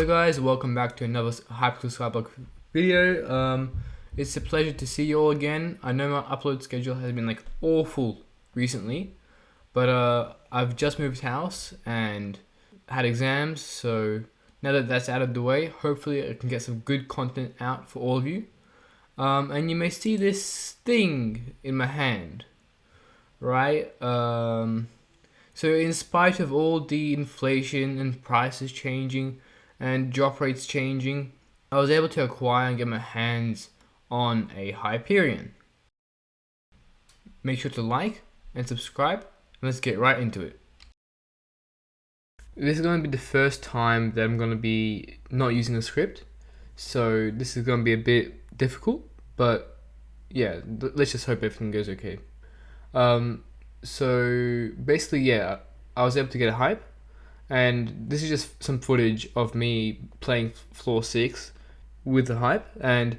Hello guys, welcome back to another Hyperion Skyblock video. It's a pleasure to see you all again. I know my upload schedule has been like awful recently, but I've just moved house and had exams, so now that that's out of the way, hopefully I can get some good content out for all of you. And you may see this thing in my hand, right? So in spite of all the inflation and prices changing and drop rates changing, I was able to acquire and get my hands on a Hyperion. Make sure to like and subscribe, and let's get right into it. This is going to be the first time that I'm going to be not using a script, so this is going to be a bit difficult, but yeah, let's just hope everything goes okay. So basically, yeah, I was able to get a hype, and this is just some footage of me playing floor 6 with the hype, and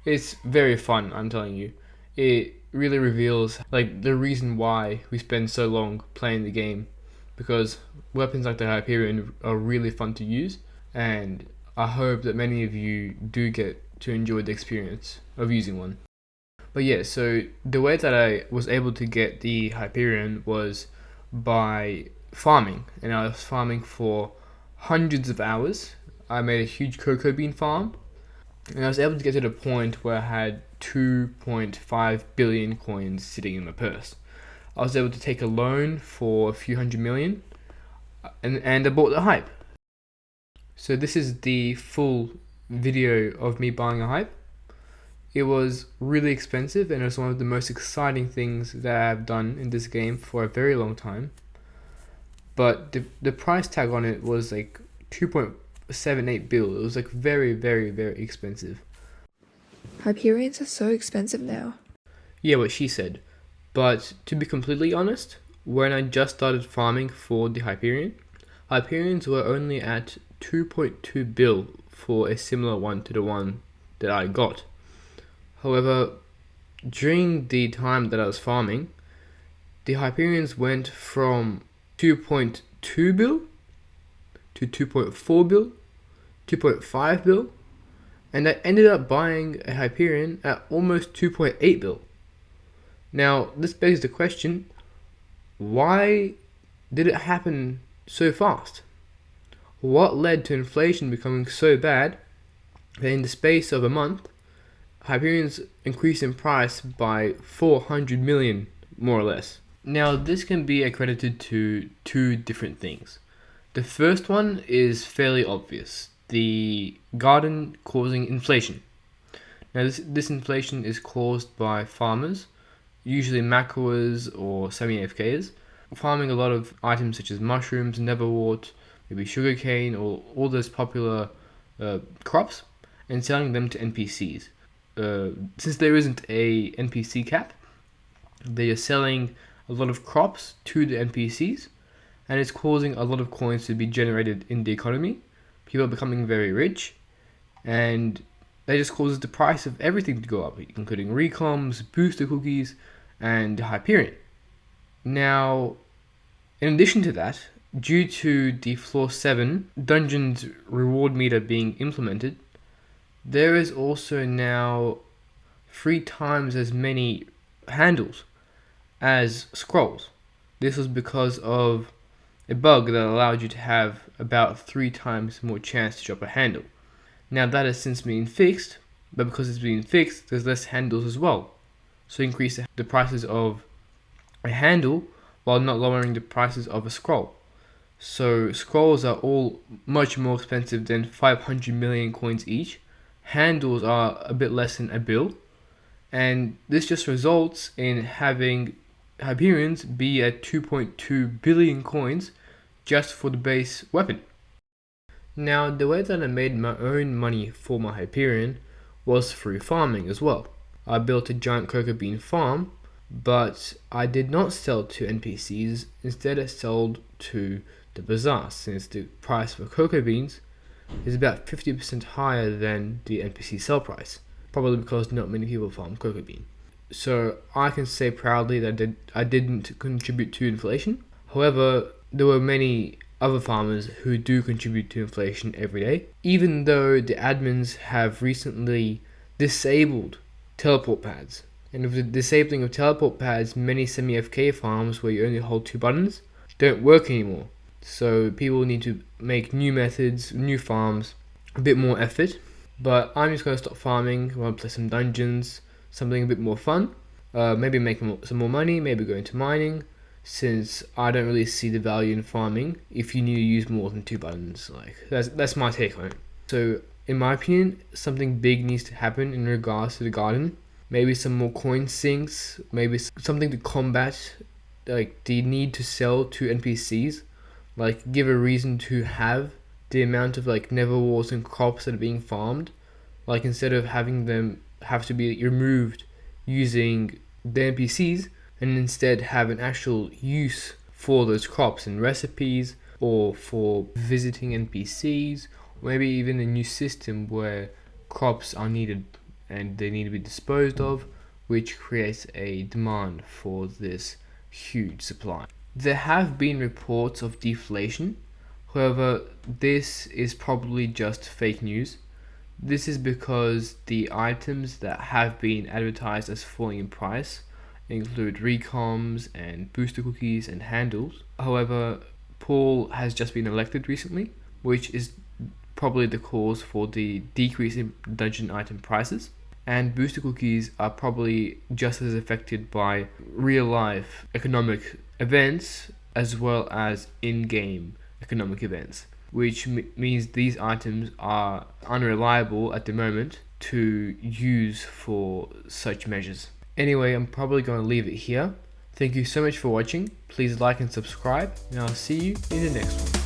it's very fun, I'm telling you. It really reveals like the reason why we spend so long playing the game, because weapons like the Hyperion are really fun to use, and I hope that many of you do get to enjoy the experience of using one. But yeah, so the way that I was able to get the Hyperion was by farming, and I was farming for hundreds of hours. I made a huge cocoa bean farm, and I was able to get to the point where I had 2.5 billion coins sitting in my purse. I was able to take a loan for a few hundred million, and I bought the hype. So this is the full video of me buying a hype. It was really expensive, and it was one of the most exciting things that I've done in this game for a very long time. But the price tag on it was like 2.78 bill. It was like very, very, very expensive. Hyperions are so expensive now. Yeah, what she said. But to be completely honest, when I just started farming for the Hyperion, Hyperions were only at 2.2 bill for a similar one to the one that I got. However, during the time that I was farming, the Hyperions went from 2.2 bill to 2.4 bill, 2.5 bill, and I ended up buying a Hyperion at almost 2.8 bill. Now, this begs the question, why did it happen so fast? What led to inflation becoming so bad that in the space of a month, Hyperions increased in price by 400 million, more or less. Now, this can be accredited to two different things. The first one is fairly obvious, the garden causing inflation. Now, this inflation is caused by farmers, usually macroers or semi-AFKers, farming a lot of items such as mushrooms, neverwort, maybe sugarcane, or all those popular crops, and selling them to NPCs. Since there isn't a NPC cap, they are selling a lot of crops to the NPCs, and it's causing a lot of coins to be generated in the economy. People are becoming very rich, and that just causes the price of everything to go up, including recoms, booster cookies, and Hyperion. Now, in addition to that, due to the floor 7 dungeons reward meter being implemented, there is also now 3 times as many handles as scrolls. This was because of a bug that allowed you to have about 3 times more chance to drop a handle. Now that has since been fixed, but because it's been fixed, there's less handles as well. So increase the prices of a handle while not lowering the prices of a scroll. So scrolls are all much more expensive than 500 million coins each. Handles are a bit less than a bill, and this just results in having Hyperions be at 2.2 billion coins just for the base weapon. Now, the way that I made my own money for my Hyperion was through farming as well. I built a giant cocoa bean farm, but I did not sell to NPCs. Instead, I sold to the bazaar, since the price for cocoa beans is about 50% higher than the NPC sell price, probably because not many people farm cocoa bean. So I can say proudly that I didn't contribute to inflation. However, there were many other farmers who do contribute to inflation every day, even though the admins have recently disabled teleport pads. And with the disabling of teleport pads, many semi-FK farms where you only hold 2 buttons don't work anymore. So people need to make new methods, new farms, a bit more effort. But I'm just going to stop farming, I want to play some dungeons, something a bit more fun. Maybe make some more money, maybe go into mining, since I don't really see the value in farming if you need to use more than 2 buttons. Like that's my take on it. So in my opinion, something big needs to happen in regards to the garden. Maybe some more coin sinks, maybe something to combat like the need to sell to NPCs, like give a reason to have the amount of like nether walls and crops that are being farmed. Like instead of having them have to be removed using the NPCs, and instead have an actual use for those crops and recipes, or for visiting NPCs, or maybe even a new system where crops are needed and they need to be disposed of, which creates a demand for this huge supply. There have been reports of deflation, however, this is probably just fake news. This is because the items that have been advertised as falling in price include recoms and booster cookies and handles. However, Paul has just been elected recently, which is probably the cause for the decrease in dungeon item prices. And booster cookies are probably just as affected by real life economic events as well as in-game economic events, which means these items are unreliable at the moment to use for such measures. Anyway, I'm probably going to leave it here. Thank you so much for watching. Please like and subscribe, and I'll see you in the next one.